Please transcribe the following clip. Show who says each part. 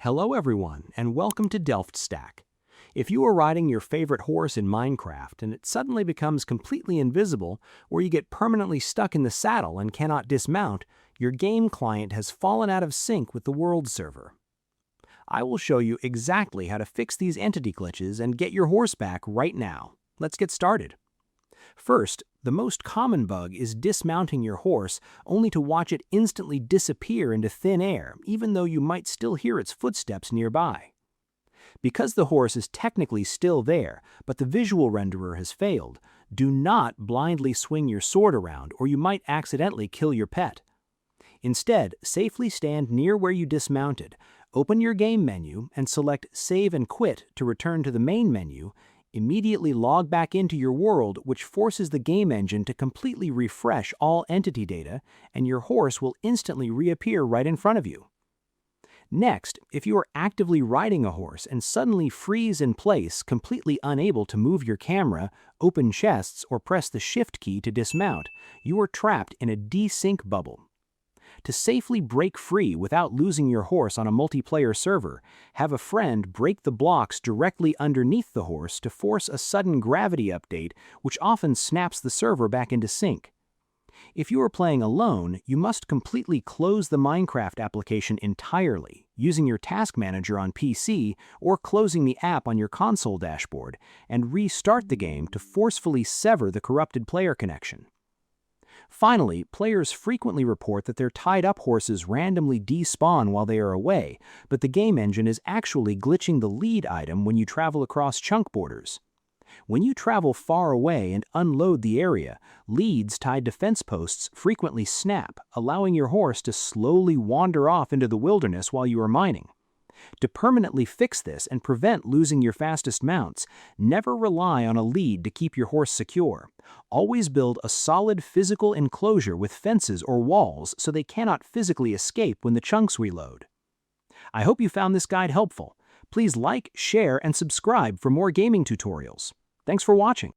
Speaker 1: Hello everyone, and welcome to DelftStack. If you are riding your favorite horse in Minecraft and it suddenly becomes completely invisible, or you get permanently stuck in the saddle and cannot dismount, your game client has fallen out of sync with the world server. I will show you exactly how to fix these entity glitches and get your horse back right now. Let's get started. First, the most common bug is dismounting your horse only to watch it instantly disappear into thin air, even though you might still hear its footsteps nearby. Because the horse is technically still there, but the visual renderer has failed, do not blindly swing your sword around or you might accidentally kill your pet. Instead, safely stand near where you dismounted, open your game menu, and select Save and Quit to return to the main menu. Immediately log back into your world, which forces the game engine to completely refresh all entity data, and your horse will instantly reappear right in front of you. Next, if you are actively riding a horse and suddenly freeze in place, completely unable to move your camera, open chests, or press the Shift key to dismount, you are trapped in a Desync Bubble. To safely break free without losing your horse on a multiplayer server, have a friend break the blocks directly underneath the horse to force a sudden gravity update, which often snaps the server back into sync. If you are playing alone, you must completely close the Minecraft application entirely, using your task manager on PC or closing the app on your console dashboard, and restart the game to forcefully sever the corrupted player connection. Finally, players frequently report that their tied-up horses randomly despawn while they are away, but the game engine is actually glitching the lead item when you travel across chunk borders. When you travel far away and unload the area, leads tied to fence posts frequently snap, allowing your horse to slowly wander off into the wilderness while you are mining. To permanently fix this and prevent losing your fastest mounts, never rely on a lead to keep your horse secure. Always build a solid physical enclosure with fences or walls so they cannot physically escape when the chunks reload. I hope you found this guide helpful. Please like, share, and subscribe for more gaming tutorials. Thanks for watching.